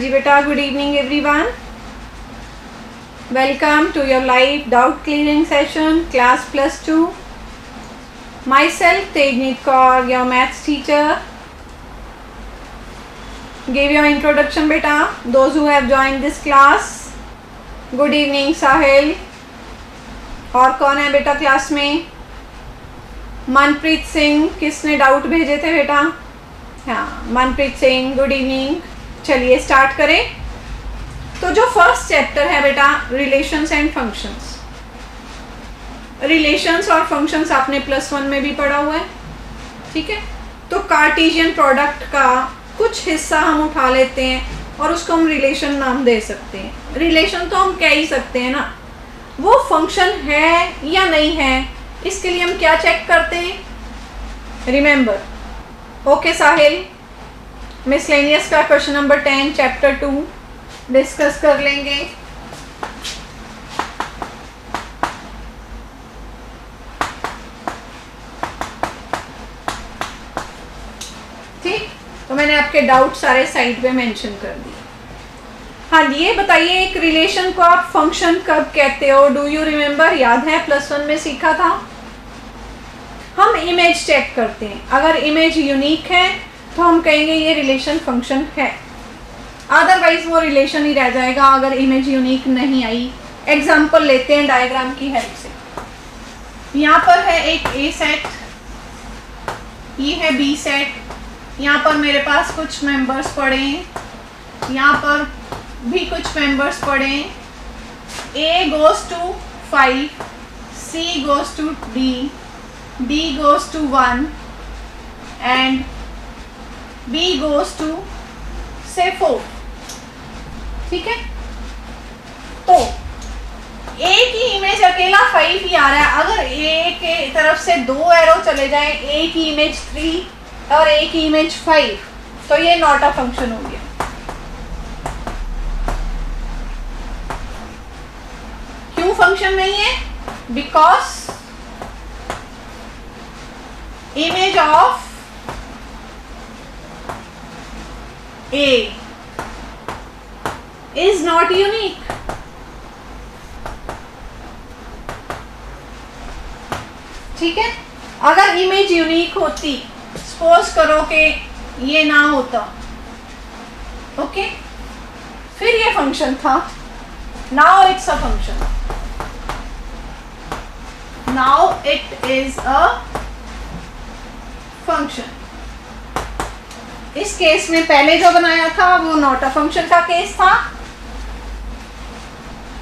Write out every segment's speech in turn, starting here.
जी बेटा, good evening everyone. Welcome to your live doubt clearing session, class +2. Myself Tejneet Kaur, your maths teacher. Give your introduction beta. Those who have joined this class. Good evening Sahil. और कौन है बेटा class में? मनप्रीत सिंह. किसने doubt भेजे थे बेटा? हाँ, मनप्रीत सिंह. Good evening. चलिए स्टार्ट करें. तो जो फर्स्ट चैप्टर है बेटा, रिलेशंस एंड फंक्शंस. रिलेशंस और फंक्शंस आपने +1 में भी पढ़ा हुआ है, ठीक है. तो कार्टेशियन प्रोडक्ट का कुछ हिस्सा हम उठा लेते हैं और उसको हम रिलेशन नाम दे सकते हैं. रिलेशन तो हम कह ही सकते हैं ना. वो फंक्शन है या नहीं है, इसके लिए हम क्या चेक करते हैं? रिमेंबर. ओके साहिल, मिसलेनियस का क्वेश्चन नंबर 10 चैप्टर 2 डिस्कस कर लेंगे. ठीक, तो मैंने आपके डाउट सारे साइड पे मेंशन कर दिए. हाँ, ये बताइए, एक रिलेशन को आप फंक्शन कब कहते हो? Do you remember? याद है +1 में सीखा था. हम इमेज चेक करते हैं. अगर इमेज यूनिक है तो हम कहेंगे ये रिलेशन फंक्शन है, अदरवाइज वो रिलेशन ही रह जाएगा अगर इमेज यूनिक नहीं आई. एग्जाम्पल लेते हैं डायग्राम की हेल्प से. यहाँ पर है एक ए सेट, ये है बी सेट. यहाँ पर मेरे पास कुछ मेंबर्स पड़े हैं, यहाँ पर भी कुछ मेंबर्स पड़े हैं. A goes to 5, C goes to D, D goes to 1 and B goes to से 4. ठीक है. तो ए की इमेज अकेला 5 ही आ रहा है. अगर ए के तरफ से 2 एरो चले जाएं, ए की इमेज 3 और ए की इमेज 5, तो ये नॉट अ फंक्शन हो गया. क्यों फंक्शन नहीं है? Because image of A is not unique. ठीक है. अगर इमेज यूनिक होती, सपोज करो कि ये ना होता, ओके, फिर ये फंक्शन था. Now it's a function. Now it is a function. इस केस में पहले जो बनाया था वो नॉट अ फंक्शन का केस था.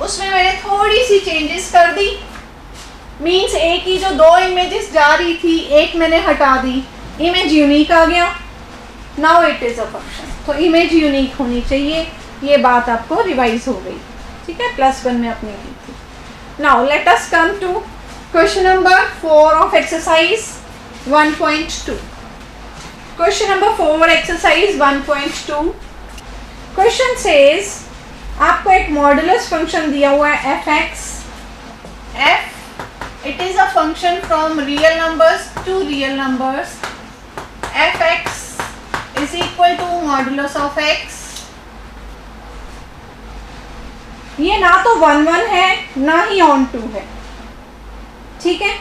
उसमें मैंने थोड़ी सी चेंजेस कर दी. मींस ए की जो 2 इमेजेस जा रही थी, एक मैंने हटा दी, इमेज यूनिक आ गया. Now it is a function. तो इमेज यूनिक होनी चाहिए. ये बात आपको रिवाइज हो गई, ठीक है, +1 में आपने की थी. Now let us come to question number 4 of exercise 1.2. Question number 4 exercise 1.2. Question says आपको एक मॉडुलस फंक्शन दिया हुआ है f(x). f it is a function from real numbers to real numbers. f(x) is equal to modulus of x. ये ना तो 1 है ना ही ऑन 2 है, ठीक है.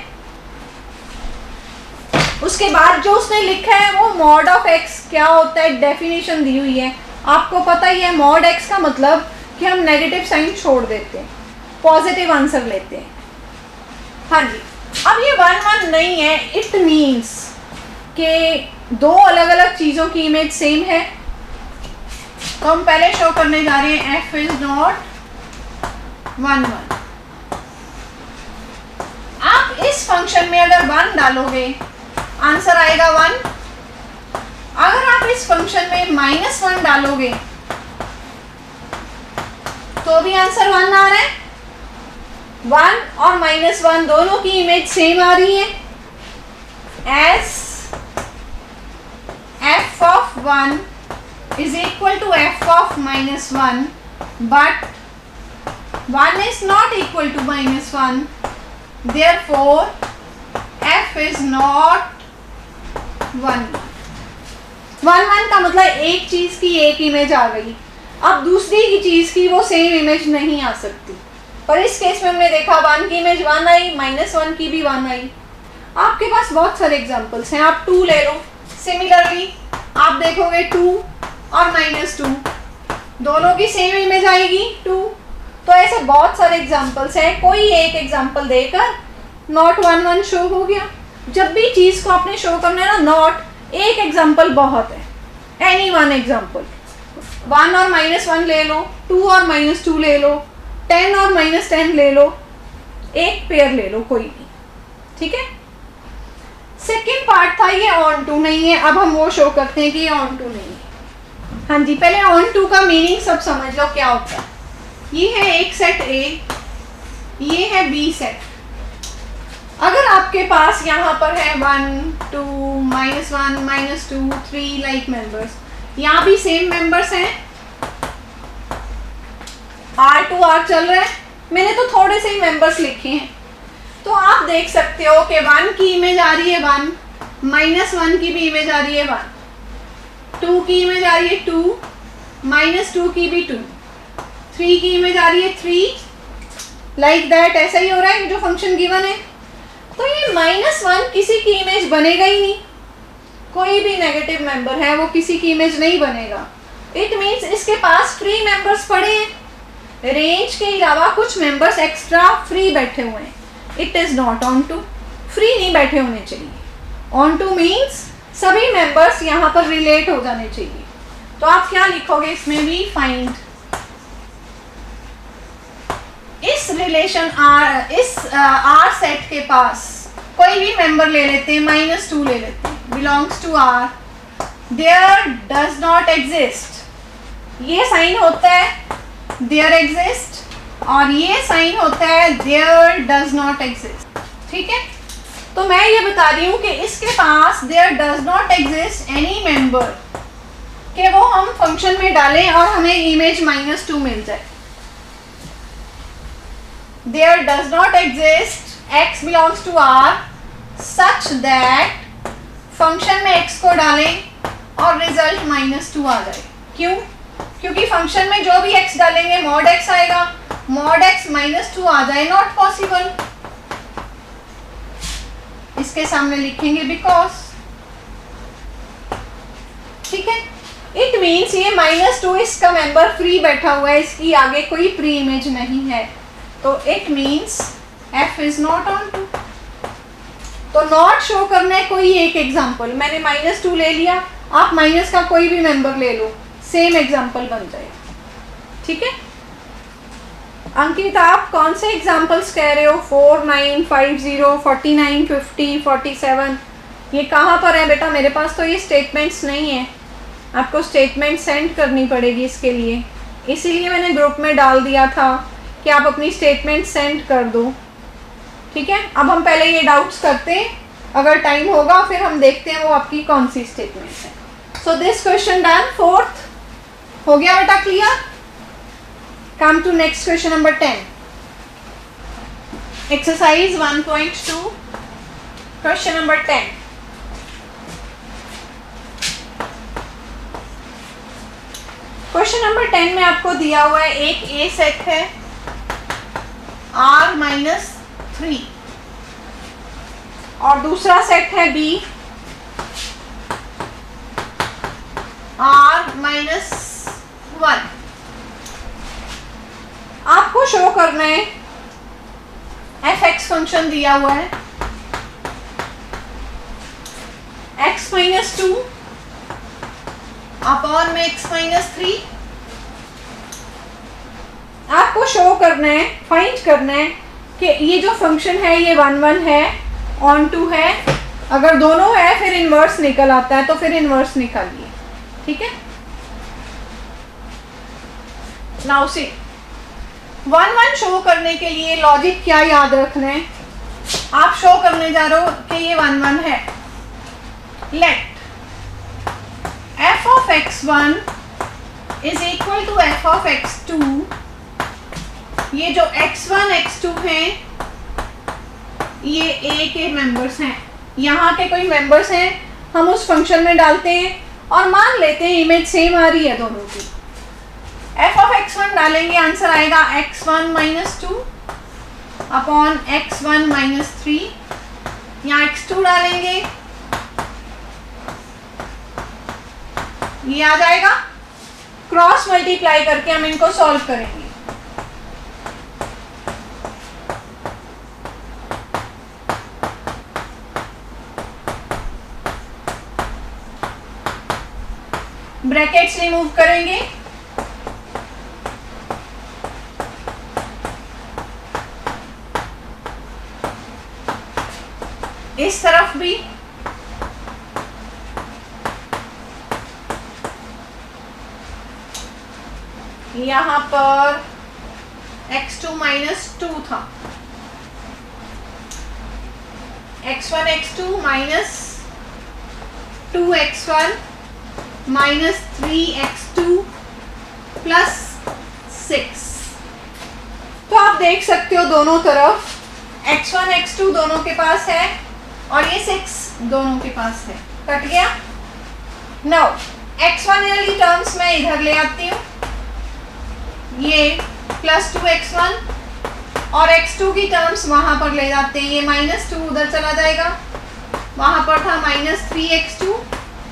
उसके बाद जो उसने लिखा है वो मॉड ऑफ x क्या होता है, डेफिनेशन दी हुई है. आपको पता ही है मॉड x का मतलब कि हम नेगेटिव साइन छोड़ देते हैं, पॉजिटिव आंसर लेते हैं. हाँ जी. अब ये 1 नहीं है, इट मीन्स कि 2 अलग अलग चीज़ों की इमेज सेम है. तो हम पहले शो करने जा रहे हैं f इज नॉट 1. आप इस फंक्शन में अगर 1 डालोगे आंसर आएगा 1. अगर आप इस फंक्शन में -1 डालोगे तो भी आंसर 1 आ रहा है. 1 और -1 दोनों की इमेज सेम आ रही है. As f of 1 is equal to f of -1, but 1 is not equal to -1, therefore f is not 1. 1 1 का मतलब एक चीज की एक इमेज आ गई. अब दूसरी ही चीज की वो सेम इमेज नहीं आ सकती, पर इस केस में हमने देखा 1 की इमेज 1 आई, -1 की भी 1 आई। आपके पास बहुत सारे एग्जांपल्स हैं, आप 2 ले लो। सिमिलरली आप देखोगे 2 और -2 दोनों की सेम इमेज आएगी 2। तो ऐसे बहुत सारे एग्जांपल्स हैं, कोई एक एग्जांपल देकर नॉट 1 1 शो हो गया। जब भी चीज को आपने शो करना है ना, नॉट एक एग्जांपल बहुत है, एनी वन एग्जांपल। 1 और -1 ले लो, 2 और -2 ले लो, 10 और -10 ले लो, एक पेयर ले लो कोई भी, ठीक है। सेकेंड पार्ट था ये ऑन टू नहीं है, अब हम वो शो करते हैं कि ये ऑन टू नहीं है। हाँ जी, पहले ऑन टू का मीनिंग सब समझ लो क्या होता है। ये है एक सेट ए, ये है बी सेट। अगर आपके पास यहाँ पर है 1 2 -1 -2 3 लाइक मेंबर्स, यहाँ भी सेम मेंबर्स हैं, R2R चल रहा है, मैंने तो थोड़े से ही मेंबर्स लिखे हैं। तो आप देख सकते हो कि 1 की इमेज आ रही है 1, -1 की भी इमेज आ रही है 1, 2 की इमेज आ रही है 2, -2 की भी 2, 3 की इमेज आ रही है 3, लाइक दैट। ऐसा ही हो रहा है जो फंक्शन गिवन है। तो ये -1 किसी की इमेज बनेगा ही नहीं, कोई भी नेगेटिव मेंबर है वो किसी की इमेज नहीं बनेगा। इट मीन्स इसके पास फ्री मेंबर्स पड़े हैं, रेंज के अलावा कुछ मेंबर्स एक्स्ट्रा फ्री बैठे हुए हैं। It is not onto, free नहीं बैठे होने चाहिए। ऑन टू मीन्स सभी मेंबर्स यहाँ पर रिलेट हो जाने चाहिए। तो आप क्या लिखोगे इसमें भी, फाइंड इस रिलेशन आर, इस आर सेट के पास कोई भी मेंबर ले लेते हैं, -2 ले लेते हैं, belongs to R, there does not exist. ये साइन होता है देयर एग्जिस्ट और ये साइन होता है देयर डज नॉट एग्जिस्ट, ठीक है। तो मैं ये बता रही हूँ कि इसके पास there does not exist any member कि वो हम फंक्शन में डालें और हमें इमेज -2 मिल जाए। There does not exist x belongs to R such that function में x को डालें और रिजल्ट -2 आ जाए। क्यों? क्योंकि फंक्शन में जो भी x डालेंगे mod x आएगा, mod x -2 आ जाए, नॉट पॉसिबल। इसके सामने लिखेंगे बिकॉज, ठीक है। इट मीन्स ये -2 इसका मेंबर फ्री बैठा हुआ है, इसकी आगे कोई प्री इमेज नहीं है। तो it means f is not onto. तो नॉट शो करना है कोई एक एग्जाम्पल, मैंने -2 ले लिया, आप माइनस का कोई भी मेंबर ले लो, सेम एग्जाम्पल बन जाएगा, ठीक है। अंकित आप कौन से एग्जाम्पल्स कह रहे हो? 4 9 5 0 49 50 47, ये कहाँ पर है बेटा? मेरे पास तो ये स्टेटमेंट्स नहीं है, आपको स्टेटमेंट सेंड करनी पड़ेगी इसके लिए, इसीलिए मैंने ग्रुप में डाल दिया था कि आप अपनी स्टेटमेंट सेंड कर दो, ठीक है। अब हम पहले ये डाउट्स करते हैं, अगर टाइम होगा फिर हम देखते हैं वो आपकी कौन सी स्टेटमेंट है। So this question done, 4th हो गया बेटा, clear. Come to next question number 10, exercise 1.2, question number 10। Question number 10 में आपको दिया हुआ है एक ए सेट है R-3 और दूसरा सेट है B R-1। आपको शो करना है fx फंक्शन दिया हुआ है, x-2 अपॉन में x-3। आपको शो करना है, फाइंड करना है कि ये जो फंक्शन है ये 1 1 है, ऑन टू है। अगर दोनों है फिर इनवर्स निकल आता है, तो फिर इनवर्स निकालिए, ठीक है। नाउ सी 1 1 शो करने के लिए लॉजिक क्या याद रखना है? आप शो करने जा रहे हो कि ये 1 1 है, late f of x1 is equal to f of x2। ये जो x1 x2 हैं ये a के मेंबर्स हैं, यहाँ के कोई मेंबर्स हैं, हम उस फंक्शन में डालते हैं और मान लेते हैं इमेज सेम आ रही है दोनों की। एफ ऑफ x1 डालेंगे, आंसर आएगा x1 minus 2 upon x1 minus 3। यहाँ x2 डालेंगे, ये आ जाएगा। क्रॉस मल्टीप्लाई करके हम इनको सॉल्व करेंगे। ब्रैकेट्स रिमूव करेंगे, इस तरफ भी यहां पर x2 माइनस 2 था, x1 x2 minus 2x1 minus 3x2 plus 6। तो आप देख सकते हो दोनों तरफ x1 x2 दोनों के पास है और ये 6 दोनों के पास है, कट गया। नाउ x1 वाली टर्म्स मैं इधर ले आती हूँ, ये प्लस 2x1 और x2 की टर्म्स वहां पर ले जाते हैं, ये माइनस 2 उधर चला जाएगा, वहां पर था माइनस 3x2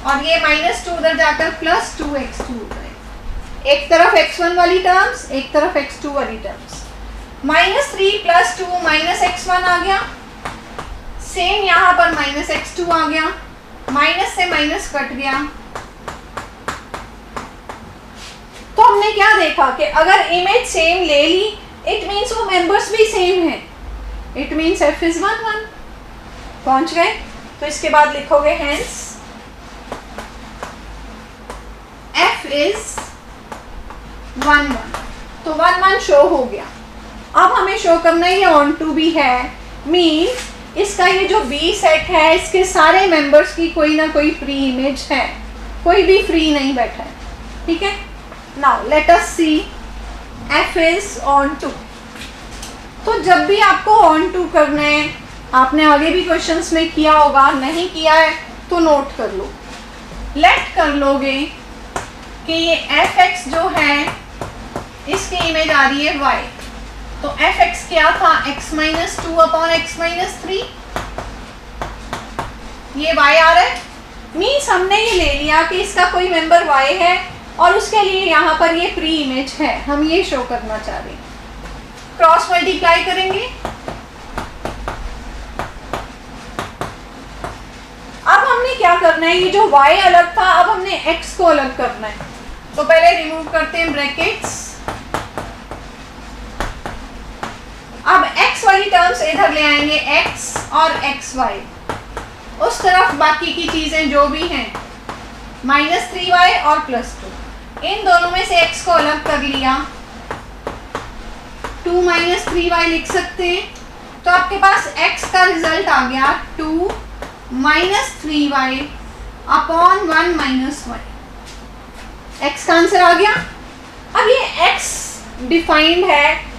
और ये माइनस 2 उधर जाकर प्लस 2x2 उधर। एक तरफ x1 वाली टर्म्स, एक तरफ x2 वाली terms. Minus 3 plus 2 minus x1 आ गया, सेम यहाँ पर माइनस x2 आ गया, माइनस से माइनस कट गया। तो हमने क्या देखा कि अगर इमेज सेम ले ली इट मीन्स वो मेंबर्स भी सेम है, इट मीन्स f इज 1 1। पहुंच गए? तो इसके बाद लिखोगे हेंस f इज 1 1। तो 1 1 शो हो गया। अब हमें शो करना है ये ऑन टू भी है, मीन्स इसका ये जो B सेट है इसके सारे मेंबर्स की कोई ना कोई फ्री इमेज है, कोई भी फ्री नहीं बैठा है, ठीक है। Now let us see f is onto. तो जब भी आपको ऑन टू करना है, आपने आगे भी क्वेश्चंस में किया होगा, नहीं किया है तो नोट कर लो, लेट कर लोगे कि ये fx जो है इसकी इमेज आ रही है y। तो fx क्या था, x minus 2 upon x minus 3, ये y आ रहा है। मीन्स हमने ये ले लिया कि इसका कोई मेंबर y है और उसके लिए यहाँ पर ये फ्री इमेज है, हम ये शो करना चाह रहे हैं। क्रॉस मल्टीप्लाई करेंगे, अब हमने क्या करना है, ये जो y अलग था अब हमने x को अलग करना है। तो पहले रिमूव करते हैं ब्रैकेट्स, अब x वाली टर्म्स इधर ले आएंगे, x और xy, उस तरफ बाकी की चीजें जो भी हैं माइनस 3y और प्लस 2, इन दोनों में से x को अलग कर लिया, 2 माइनस 3y लिख सकते हैं। तो आपके पास x का रिजल्ट आ गया 2 minus 3y upon 1 minus y, x का आंसर आ गया। अब ये x डिफाइंड है,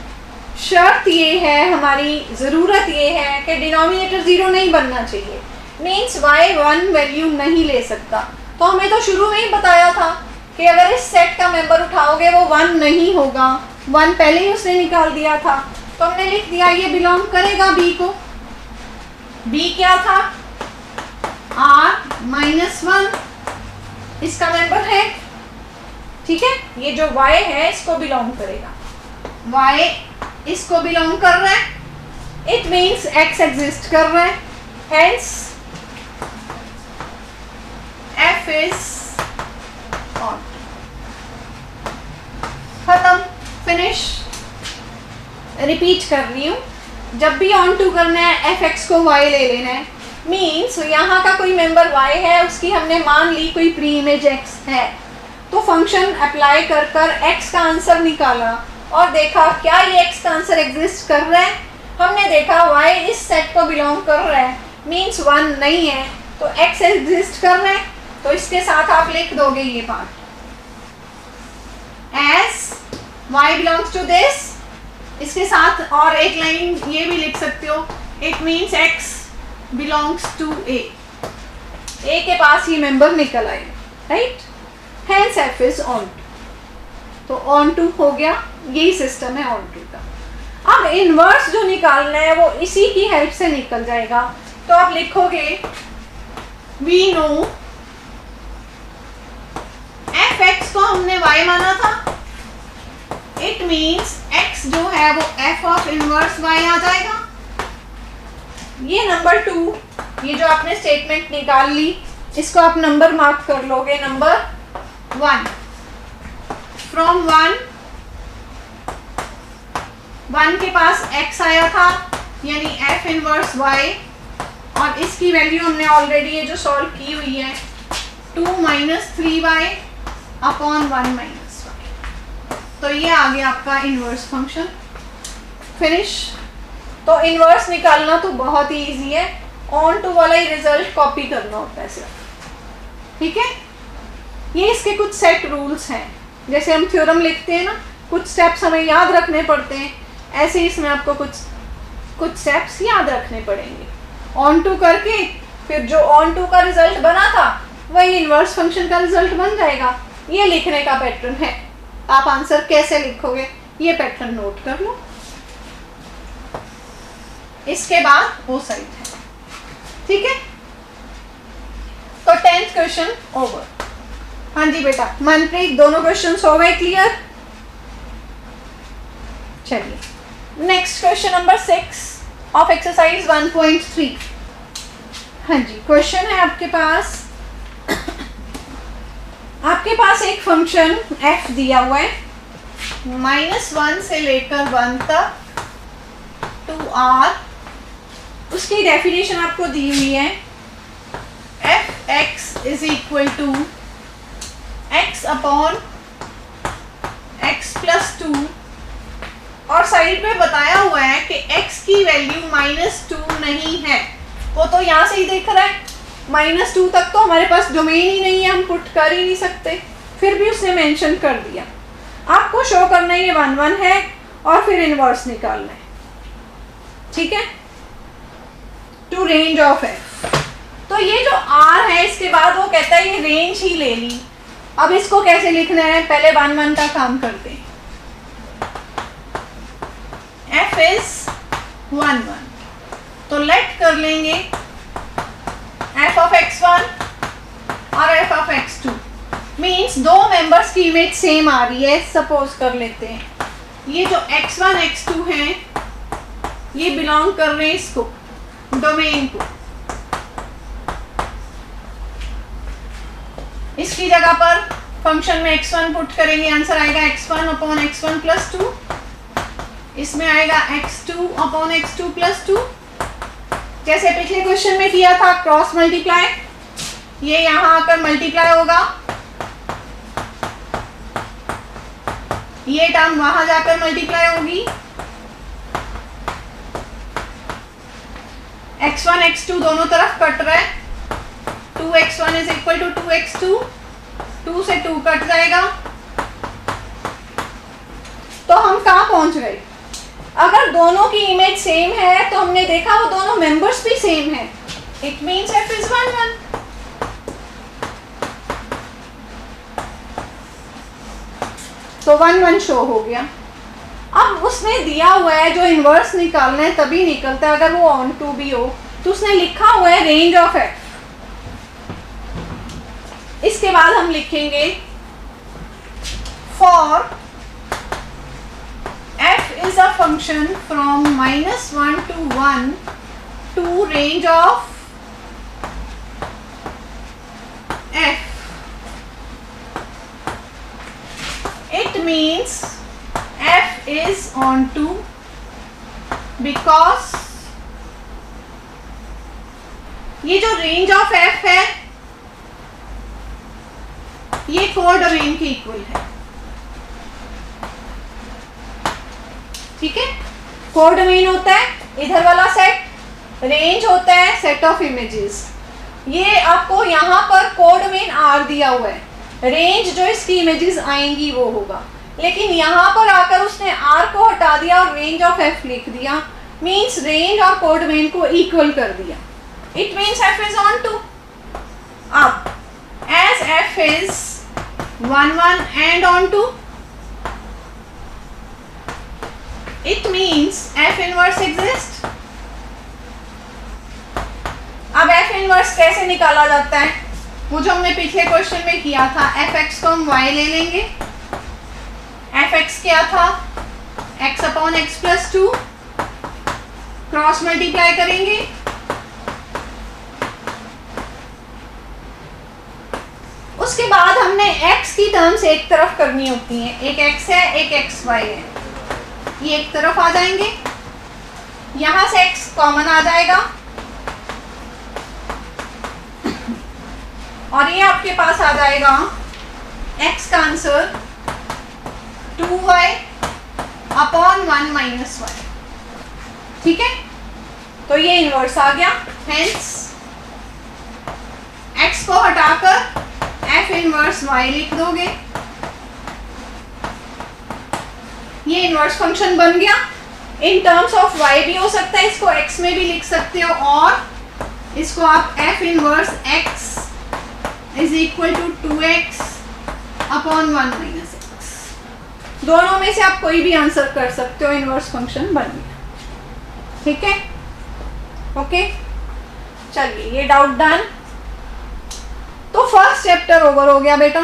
शर्त ये है, हमारी ज़रूरत ये है कि डिनोमिनेटर 0 नहीं बनना चाहिए, मीन्स y 1 वैल्यू नहीं ले सकता। तो हमें तो शुरू में ही बताया था कि अगर इस सेट का मेंबर उठाओगे वो 1 नहीं होगा, 1 पहले ही उसने निकाल दिया था। तो हमने लिख दिया ये बिलोंग करेगा b को। b क्या था, r माइनस 1 इसका मेंबर है, ठीक है। ये जो y है इसको बिलोंग करेगा, y इसको बिलोंग कर रहा है, इट मीन्स x एग्जिस्ट कर रहा है, हेंस f इज ऑन। खत्म, फिनिश। रिपीट कर रही हूँ, जब भी ऑन टू करना है fx को y ले लेना है, मीन्स यहाँ का कोई मेंबर y है, उसकी हमने मान ली कोई प्री इमेज x है, तो फंक्शन अप्लाई कर कर x का आंसर निकाला और देखा क्या ये x का आंसर एग्जिस्ट कर रहा है। हमने देखा y इस सेट को बिलोंग कर रहा है, मीन्स 1 नहीं है, तो x एग्जिस्ट कर रहा है। तो इसके साथ आप लिख दोगे ये part, as y belongs to this, इसके साथ और एक लाइन ये भी लिख सकते हो, it means x belongs to a, a के पास ही मेंबर निकल आए, right. Hence f is onto. तो ऑन टू हो गया, यही सिस्टम है ऑन टू का। अब इनवर्स जो निकालना है वो इसी की हेल्प से निकल जाएगा। तो आप लिखोगे वी नो एफ एक्स को हमने y माना था, इट मीन्स x जो है वो f ऑफ इनवर्स y आ जाएगा। ये नंबर 2, ये जो आपने स्टेटमेंट निकाल ली इसको आप नंबर मार्क कर लोगे, नंबर 1। फ्रॉम 1 के पास x आया था यानी f इनवर्स y, और इसकी वैल्यू हमने ऑलरेडी ये जो सॉल्व की हुई है 2 minus 3y upon 1 minus y। तो ये आ गया आपका इनवर्स फंक्शन। फिनिश। तो इनवर्स निकालना तो बहुत ही इजी है, ऑन टू वाला ही रिजल्ट कॉपी करना होता है सिर्फ। ठीक है, ये इसके कुछ सेट रूल्स हैं। जैसे हम थ्योरम लिखते हैं ना, कुछ स्टेप्स हमें याद रखने पड़ते हैं, ऐसे ही इसमें आपको कुछ स्टेप्स याद रखने पड़ेंगे। ऑन टू करके फिर जो ऑन टू का रिजल्ट बना था वही इनवर्स फंक्शन का रिजल्ट बन जाएगा। ये लिखने का पैटर्न है। आप आंसर कैसे लिखोगे ये पैटर्न नोट कर लो। इसके बाद वो साइड है। ठीक है, तो 10th क्वेश्चन ओवर। हाँ जी बेटा मनप्रीत, दोनों क्वेश्चंस हो गए क्लियर। चलिए next question number 6 of exercise 1.3। हाँ जी, क्वेश्चन है आपके पास एक फंक्शन f दिया हुआ है -1 से लेकर 1 तक 2r। उसकी डेफिनेशन आपको दी हुई है F X is equal to X upon X plus 2, और साइड में बताया हुआ है कि x की वैल्यू -2 नहीं है। वो तो यहाँ से ही देख रहा है, -2 तक तो हमारे पास डोमेन ही नहीं है, हम पुट कर ही नहीं सकते, फिर भी उसने मेंशन कर दिया। आपको शो करना है ये 1 1 है और फिर इनवर्स निकालना है। ठीक है, टू रेंज ऑफ f। तो ये जो r है इसके बाद वो कहता है ये रेंज ही ले ली। अब इसको कैसे लिखना है, पहले 1 1 का काम करते हैं। f इज 1 1, तो लेट कर लेंगे f ऑफ x1 और f ऑफ x2। मीन्स दो मेंबर्स की इमेज सेम आ रही है। सपोज कर लेते हैं ये जो x1 x2 हैं ये बिलोंग कर रहे हैं इसको, डोमेन को। इसकी जगह पर फंक्शन में x1 पुट करेंगे, आंसर आएगा x1 अपॉन x1 प्लस 2। इसमें आएगा x2 अपॉन x2 प्लस 2। जैसे पिछले क्वेश्चन में किया था क्रॉस मल्टीप्लाई, ये यहां आकर मल्टीप्लाई होगा, ये टर्म वहां जाकर मल्टीप्लाई होगी। x1 x2 दोनों तरफ कट रहा है, 2x1 is equal to 2x2, 2 से 2 कट जाएगा। तो हम कहाँ पहुंच गए, अगर दोनों की इमेज सेम है तो हमने देखा वो दोनों मेंबर्स भी सेम है, इट मीन्स f इज 1 1। तो 1 1 शो हो गया। अब उसने दिया हुआ है जो इनवर्स निकालना है तभी निकलता है अगर वो ऑन टू भी हो। तो उसने लिखा हुआ है रेंज ऑफ f। इसके बाद हम लिखेंगे for f is a function from -1 to 1 to range of f, it means f is onto because ये जो रेंज ऑफ f है ये कोडोमेन के इक्वल है। ठीक है, कोडोमेन होता है इधर वाला सेट, रेंज होता है सेट ऑफ इमेजेस। ये आपको यहाँ पर कोडोमेन R दिया हुआ है, रेंज जो इसकी इमेजेस आएंगी वो होगा, लेकिन यहाँ पर आकर उसने R को हटा दिया और रेंज ऑफ f लिख दिया, मीन्स रेंज और कोडोमेन को इक्वल कर दिया। It means f is onto. अब as f is 1 1 and onto, it means F inverse exist. अब एफ इनवर्स कैसे निकाला जाता है, वो जो हमने पिछले क्वेश्चन में किया था, एफ एक्स को हम y ले लेंगे। एफ एक्स क्या था, x upon X plus 2, cross multiply करेंगे, उसके बाद हमने x की टर्म्स एक तरफ करनी होती हैं, एक x है एक xy है, ये एक तरफ आ जाएंगे, यहां से x कॉमन आ जाएगा और ये आपके पास आ जाएगा x का answer 2y upon 1 minus y। ठीक है, तो ये इनवर्स आ गया। हेंस x को हटाकर f इनवर्स y लिख दोगे, ये इनवर्स फंक्शन बन गया। इन टर्म्स ऑफ y भी हो सकता है, इसको x में भी लिख सकते हो और इसको आप f inverse x is equal to 2x upon 1 minus x, दोनों में से आप कोई भी आंसर कर सकते हो, इनवर्स फंक्शन बन गया। ठीक है, ओके, चलिए ये डाउट डन। तो फर्स्ट चैप्टर ओवर हो गया बेटा।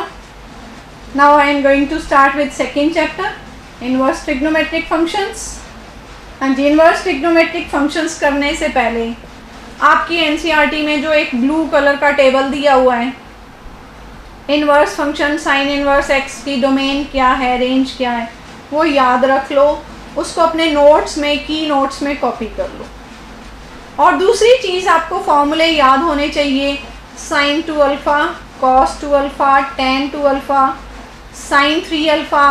Now I am going to start with second chapter, inverse trigonometric functions. हाँ जी, इनवर्स ट्रिग्नोमेट्रिक फंक्शंस करने से पहले आपकी एनसीईआरटी में जो एक ब्लू कलर का टेबल दिया हुआ है, inverse function sine inverse x की डोमेन क्या है, रेंज क्या है, वो याद रख लो, उसको अपने नोट्स में, की नोट्स में कॉपी कर लो। और दूसरी चीज़, आपको फॉर्मूले याद होने चाहिए, sine 2 alpha, cos 2 alpha, tan 2 alpha, sine 3 alpha,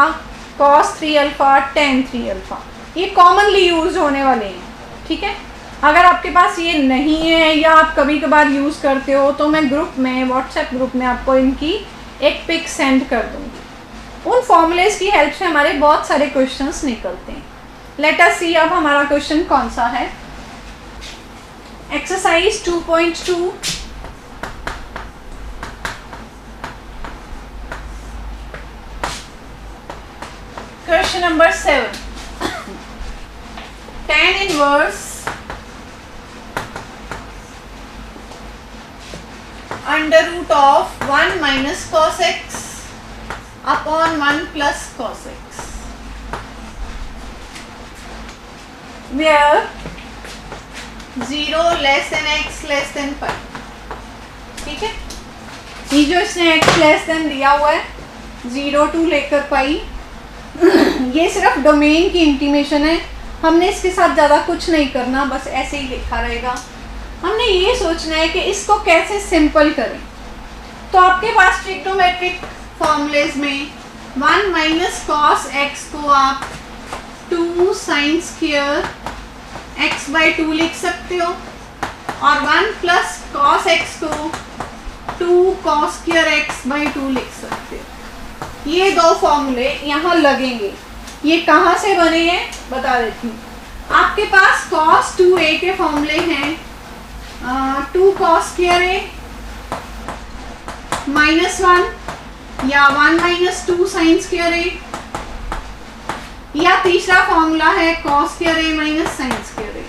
cos 3 alpha, tan 3 alpha, ये कॉमनली यूज होने वाले हैं। ठीक है, अगर आपके पास ये नहीं है या आप कभी कभार यूज़ करते हो तो मैं ग्रुप में, व्हाट्सएप ग्रुप में आपको इनकी एक पिक सेंड कर दूँगी। उन फॉर्मूलेज की हेल्प से हमारे बहुत सारे क्वेश्चंस निकलते हैं। लेट अस सी अब हमारा क्वेश्चन कौन सा है। Exercise 2.2, question number 7, tan inverse under root of 1 minus cos x upon 1 plus cos x, where 0 less than x less than pi. ठीक है, ये जो इसने x लेस देन दिया हुआ है 0 टू लेकर पाई, ये सिर्फ डोमेन की इंटीमेशन है, हमने इसके साथ ज़्यादा कुछ नहीं करना, बस ऐसे ही लिखा रहेगा। हमने ये सोचना है कि इसको कैसे सिंपल करें। तो आपके पास ट्रिग्नोमेट्रिक फॉर्मूलेज में 1 माइनस कॉस एक्स को आप 2 साइन स्क्वायर एक्स बाई 2 लिख सकते हो और 1 प्लस कॉस एक्स को 2 कॉस स्क्वायर एक्स बाई 2 लिख सकते हो। ये दो फॉर्मूले यहाँ लगेंगे। ये कहाँ से बने हैं बता देती हूँ। आपके पास cos 2a के फॉर्मूले हैं 2 cos स्क्वायर a -1 या 1 माइनस 2 साइन स्क्वायर a, या तीसरा फॉर्मूला है cos square a minus sine square a।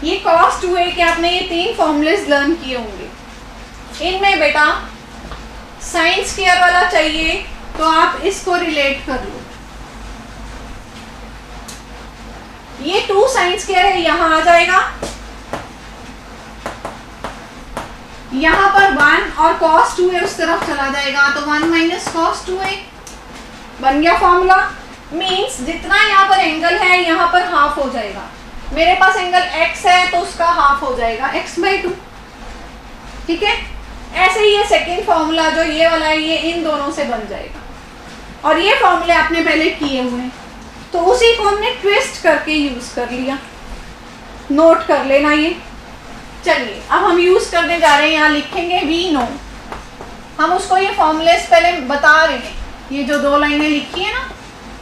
ये cos 2a के आपने ये 3 फॉर्मूलेज लर्न किए होंगे। इनमें बेटा साइन स्क्वायर वाला चाहिए तो आप इसको रिलेट कर लो। ये 2 साइन स्क्वायर है, यहां आ जाएगा, यहां पर 1 और cos 2a उस तरफ चला जाएगा, तो 1 माइनस cos 2a बन गया फॉर्मूला। मींस जितना यहाँ पर एंगल है यहाँ पर हाफ हो जाएगा। मेरे पास एंगल x है तो उसका हाफ हो जाएगा x बाई 2। ठीक है, ऐसे ही ये सेकेंड फॉर्मूला जो ये वाला है ये इन दोनों से बन जाएगा। और ये फॉर्मूले आपने पहले किए हुए हैं तो उसी को हमने ट्विस्ट करके यूज कर लिया, नोट कर लेना ये। चलिए अब हम यूज करने जा रहे हैं, यहाँ लिखेंगे वी नो। हम उसको ये फॉर्मूलेस पहले बता रहे हैं, ये जो 2 लाइनें लिखी है ना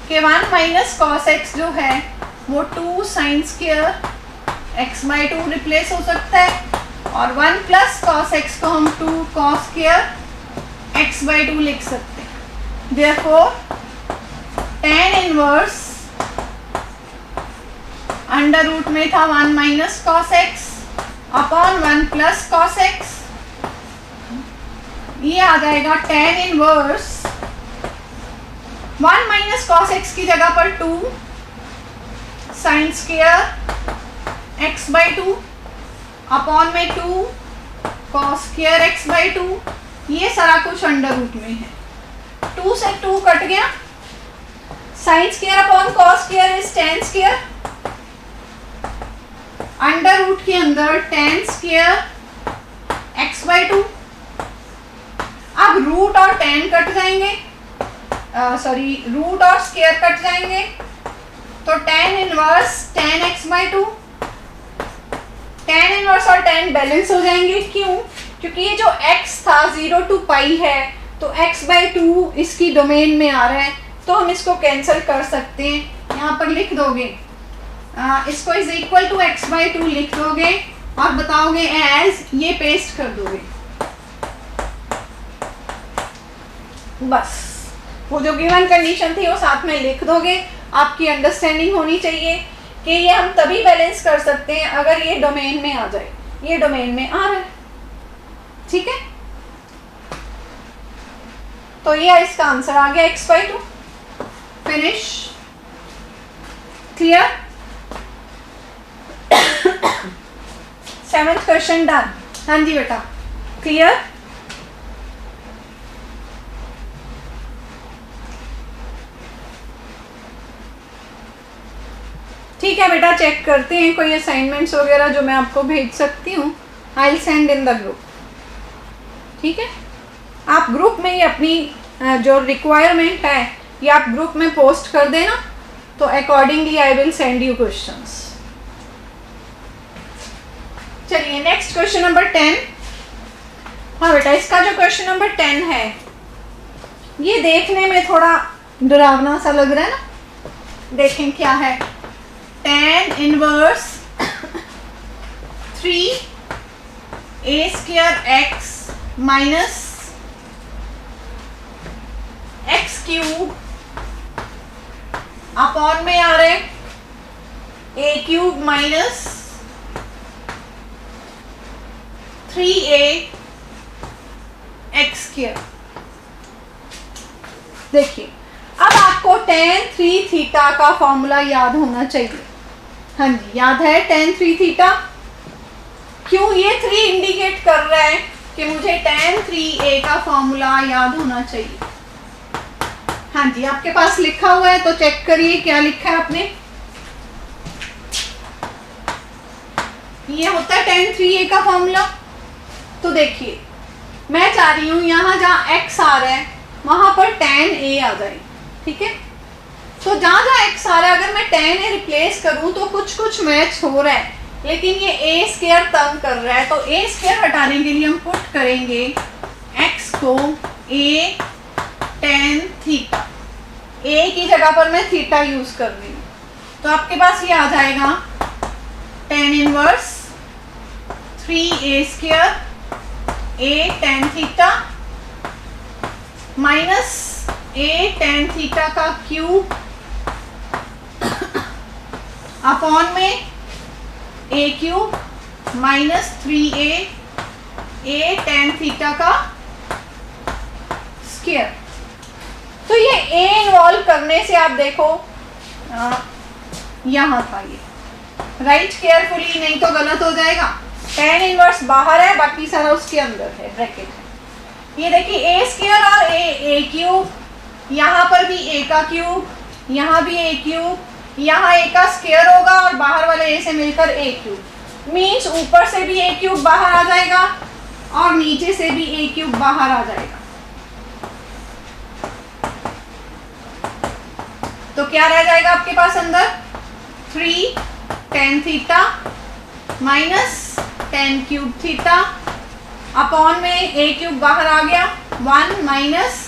कि 1 माइनस कॉस एक्स जो है वो 2 sine square X by 2 replace हो सकता है और 1 प्लस कॉस एक्स को हम 2 कॉस स्क्वायर एक्स बाई 2 लिख सकते हैं। Therefore tan inverse under root में था 1 minus cos x upon 1 plus cos X, ये आ जाएगा tan inverse 1 minus cos X की जगह पर 2 sine square X by 2 upon में 2 कॉस स्क्वायर एक्स बाई 2, ये सारा कुछ अंडर रूट में है। 2 से 2 कट गया, sine square upon cos square is tan square, under root के अंदर tan स्क्वायर एक्स बाई 2। अब रूट और tan कट जाएंगे, सॉरी रूट और स्क्वायर कट जाएंगे, तो tan inverse tan x by 2, tan inverse और tan बैलेंस हो जाएंगे। क्यों? क्योंकि ये जो x था 0 to पाई है, तो x बाई 2 इसकी डोमेन में आ रहा है, तो हम इसको कैंसिल कर सकते हैं। यहाँ पर लिख दोगे, इसको is equal to x by 2 लिख दोगे और बताओगे एज, ये पेस्ट कर दोगे। बस वो जो गिवन कंडीशन थी वो साथ में लिख दोगे। आपकी अंडरस्टैंडिंग होनी चाहिए कि ये हम तभी बैलेंस कर सकते हैं अगर ये डोमेन में आ जाए। ये डोमेन में आ रहा है, ठीक है। तो ये इसका आंसर आ गया x by 2। Finish, clear. 7th question done. हाँ जी बेटा, क्लियर। ठीक है बेटा, चेक करते हैं कोई असाइनमेंट्स वगैरह जो मैं आपको भेज सकती हूँ। I will send in the group, ठीक है। आप ग्रुप में ही अपनी जो रिक्वायरमेंट है ये आप ग्रुप में पोस्ट कर देना, तो accordingly I will send you questions. चलिए नेक्स्ट क्वेश्चन नंबर 10। हाँ बेटा, इसका जो क्वेश्चन नंबर 10 है ये देखने में थोड़ा डरावना सा लग रहा है ना। देखें क्या है। tan inverse 3a square x minus x cube upon में आ रहे a cube minus 3a x square. देखिए, अब आपको tan 3 थीटा का फॉर्मूला याद होना चाहिए। हाँ जी, याद है tan 3 थीटा। क्यों ये 3 इंडिकेट कर रहा है कि मुझे tan 3a का फॉर्मूला याद होना चाहिए। हाँ जी, आपके पास लिखा हुआ है तो चेक करिए क्या लिखा है आपने। ये होता है tan 3a का फॉर्मूला। तो देखिए, मैं चाह रही हूं यहां जहां x आ रहा है वहां पर tan a आ जाए, ठीक है। तो जहां जहां x आ रहा है अगर मैं tan a रिप्लेस करूं तो कुछ कुछ मैच हो रहा है, लेकिन ये a स्क्वायर तंग कर रहा है। तो a स्क्वायर हटाने के लिए हम पुट करेंगे x को a tan थीटा। a की जगह पर मैं थीटा यूज कर रही हूँ, तो आपके पास ये आ जाएगा tan inverse 3a square a tan theta minus a tan theta का क्यूब अपॉन में a cube minus 3a a tan theta का स्क्वायर। तो ये a इन्वॉल्व करने से आप देखो यहां था ये, राइट केयरफुली नहीं तो गलत हो जाएगा। tan इनवर्स बाहर है, बाकी सारा उसके अंदर है, ब्रैकेट है। ये देखिए a स्क्वायर और a क्यूब, यहाँ पर भी a का क्यूब, यहाँ भी a क्यूब, यहाँ a का स्क्वायर होगा और बाहर वाले a से मिलकर a क्यूब। मीन्स ऊपर से भी a क्यूब बाहर आ जाएगा और नीचे से भी a क्यूब बाहर आ जाएगा। तो क्या रह जाएगा आपके पास अंदर? 3 tan theta minus tan cube theta upon में a क्यूब बाहर आ गया 1 minus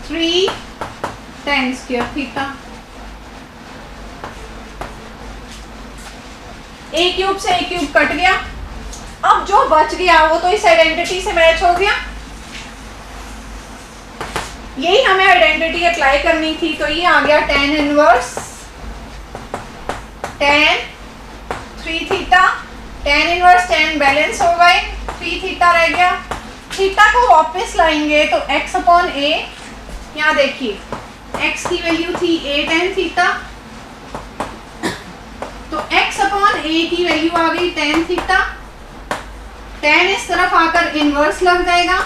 3 tan square theta. a cube से a क्यूब कट गया। अब जो बच गया वो तो इस आइडेंटिटी से मैच हो गया। यही हमें आइडेंटिटी अप्लाई करनी थी, तो ये आ गया tan inverse tan 3 theta, tan inverse tan balance हो गए, 3 थीटा रह गया। थीटा को वापस लाएंगे तो x अपॉन a, यहाँ देखिए x की वैल्यू थी a tan थीटा, तो x अपॉन a की वैल्यू आ गई tan थीटा, tan इस तरफ आकर इनवर्स लग जाएगा।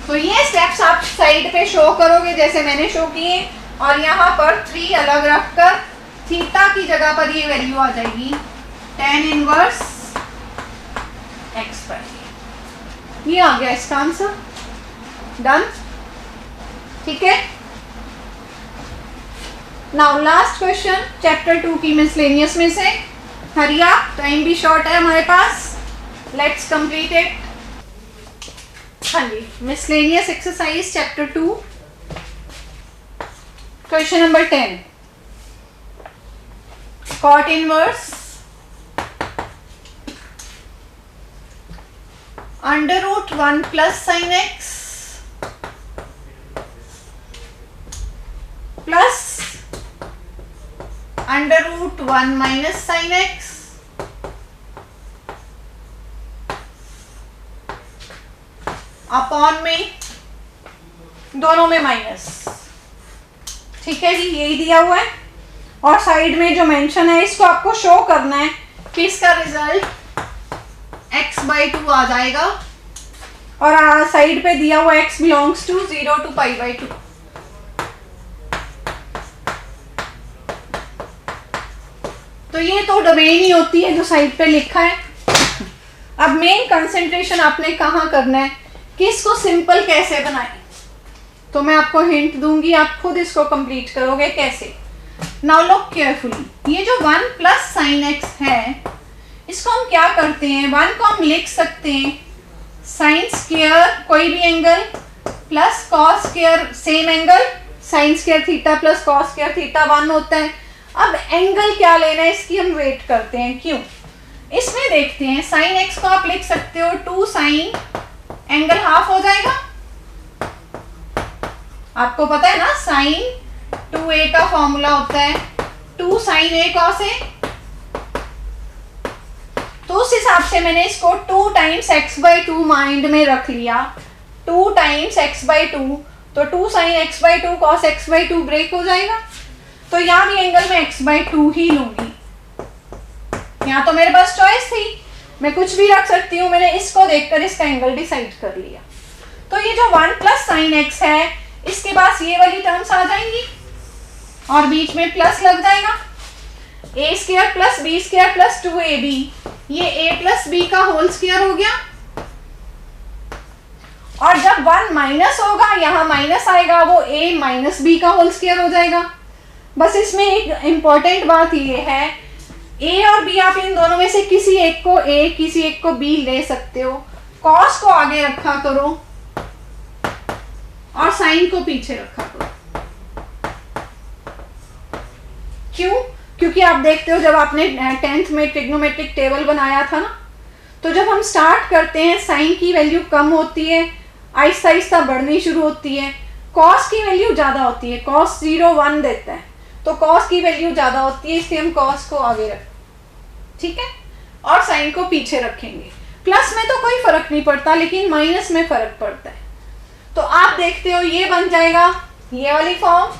तो ये स्टेप्स आप साइड पे शो करोगे जैसे मैंने शो किए, और यहाँ पर 3 अलग रखकर थीटा की जगह पर ये वैल्यू आ जाएगी tan इनवर्स x पर। ये आ गया इसका आंसर। डन, ठीक है। नाउ लास्ट क्वेश्चन चैप्टर 2 की मिसलेनियस में से, हरिया टाइम भी शॉर्ट है हमारे पास, लेट्स कंप्लीट इट। हाँ जी, miscellaneous exercise chapter 2 question number 10, cot inverse under root 1 plus sine x plus under root 1 minus sine x upon में दोनों में माइनस। ठीक है जी, यही दिया हुआ है, और साइड में जो मेंशन है इसको आपको शो करना है कि इसका रिजल्ट x/2 आ जाएगा, और साइड पे दिया हुआ x बिलोंग्स टू 0 to π/2। तो ये तो डोमेन ही होती है जो साइड पे लिखा है। अब मेन कंसंट्रेशन आपने कहाँ करना है कि इसको सिंपल कैसे बनाएं, तो मैं आपको हिंट दूंगी, आप खुद इसको कंप्लीट करोगे कैसे। नाउ लुक केयरफुली, ये जो 1 प्लस साइन एक्स है इसको हम क्या करते हैं, 1 को हम लिख सकते हैं साइन स्क्वायर कोई भी angle plus cos square same angle, sine square theta plus cos square theta 1 होता है। अब एंगल क्या लेना है इसकी हम वेट करते हैं, क्यों, इसमें देखते हैं। साइन एक्स को आप लिख सकते हो 2 साइन, एंगल हाफ हो जाएगा, आपको पता है ना साइन 2a का फॉर्मूला होता है 2 साइन a cos a। तो उस हिसाब से मैंने इसको 2 टाइम्स x/2 माइंड में रख लिया, 2 टाइम्स x/2, तो 2 sign x/2 cos x/2 break हो जाएगा। तो यहाँ भी एंगल में x/2 ही लूंगी, यहाँ तो मेरे पास चॉइस थी, मैं कुछ भी रख सकती हूँ, मैंने इसको देखकर इसका एंगल डिसाइड कर लिया। तो ये जो 1 प्लस साइन एक्स है इसके पास ये वाली टर्म्स आ जाएंगी और बीच में प्लस लग जाएगा, a square plus b square plus 2ab, ये a प्लस b का होल स्क्वायर हो गया। और जब 1 माइनस होगा यहाँ माइनस आएगा, वो a माइनस b का होल स्क्वायर हो जाएगा। बस इसमें एक इंपॉर्टेंट बात ये है, a और b आप इन दोनों में से किसी एक को a किसी एक को b ले सकते हो, cos को आगे रखा करो और साइन को पीछे रखा करो। क्यों? क्योंकि आप देखते हो जब आपने 10th में ट्रिग्नोमेट्रिक टेबल बनाया था ना, तो जब हम स्टार्ट करते हैं साइन की वैल्यू कम होती है, आहिस्ता आहिस्ता बढ़नी शुरू होती है, कॉस की वैल्यू ज्यादा होती है, कॉस 0 1 देता है, तो कॉस की वैल्यू ज्यादा होती है, इसलिए हम कॉस को आगे रखें, ठीक है, और साइन को पीछे रखेंगे। प्लस में तो कोई फर्क नहीं पड़ता, लेकिन माइनस में फर्क पड़ता है। तो आप देखते हो ये बन जाएगा ये वाली फॉर्म,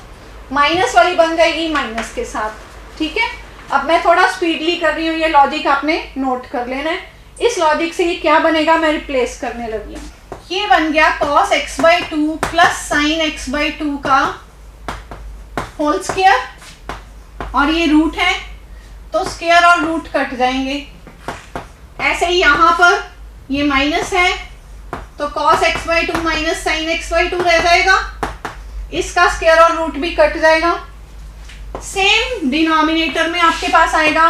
माइनस वाली बन जाएगी माइनस के साथ, ठीक है। अब मैं थोड़ा स्पीडली कर रही हूँ, ये लॉजिक आपने नोट कर लेना है। इस लॉजिक से ये क्या बनेगा, मैं रिप्लेस करने लगी हूँ। ये बन गया cos x/2 plus sign x/2 का होल स्क्वायर, और ये रूट है तो स्क्वायर और रूट कट जाएंगे। ऐसे ही यहाँ पर ये माइनस है तो cos x/2 minus sine x/2 रह जाएगा, इसका स्क्वायर और रूट भी कट जाएगा। सेम डिनोमिनेटर में आपके पास आएगा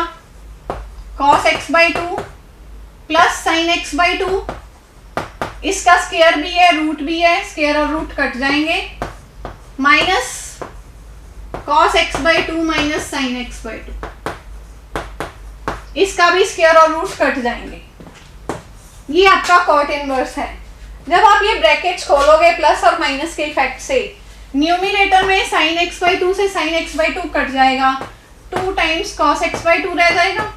cos x/2 plus sign x/2, इसका स्क्वायर भी है रूट भी है, स्क्वायर और रूट कट जाएंगे, minus cos x/2 minus sine x/2, इसका भी स्क्वायर और रूट कट जाएंगे। ये आपका कॉट इनवर्स है। जब आप ये ब्रैकेट्स खोलोगे प्लस और माइनस के इफेक्ट से, न्यूमिनेटर में sin x/2 से sin x/2 कट जाएगा, 2 टाइम्स cos x/2 रह जाएगा।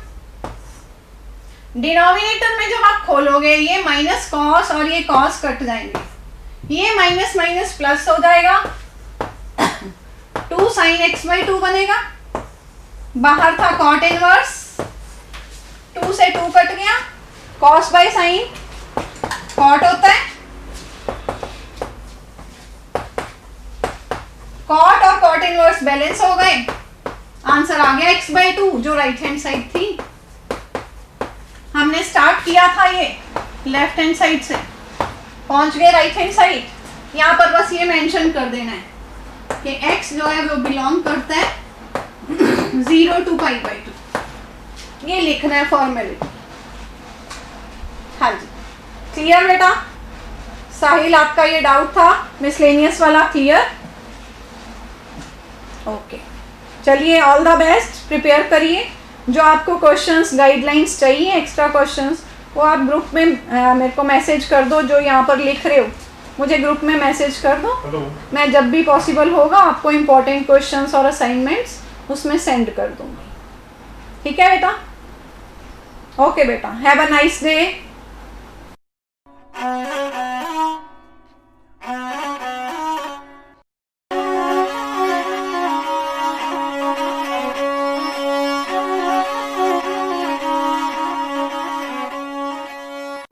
डिनोमिनेटर में जब आप खोलोगे ये माइनस cos और ये cos कट जाएंगे, ये माइनस माइनस प्लस हो जाएगा, 2 sin x/2 बनेगा। बाहर था cot इनवर्स, 2 से 2 कट गया, cos बाय sin cot होता है, cot और cot इनवर्स बैलेंस हो गए, आंसर आ गया x/2 जो राइट हैंड साइड थी। हमने स्टार्ट किया था ये लेफ्ट हैंड साइड से, पहुंच गए राइट हैंड साइड। यहाँ पर बस ये मेंशन कर देना है कि x जो है वो बिलोंग करता है 0 to π/2, ये लिखना है फॉर्मेलिटी। हाँ जी, क्लियर बेटा? साहिल आपका ये डाउट था मिसलेनियस वाला क्लियर? ओके, चलिए ऑल द बेस्ट, प्रिपेयर करिए। जो आपको क्वेश्चंस गाइडलाइंस चाहिए एक्स्ट्रा क्वेश्चंस, वो आप ग्रुप में मेरे को मैसेज कर दो, जो यहाँ पर लिख रहे हो मुझे ग्रुप में मैसेज कर दो। मैं जब भी पॉसिबल होगा आपको इम्पोर्टेंट क्वेश्चंस और असाइनमेंट्स उसमें सेंड कर दूंगी। ठीक है बेटा? ओके बेटा, हैव अ नाइस डे।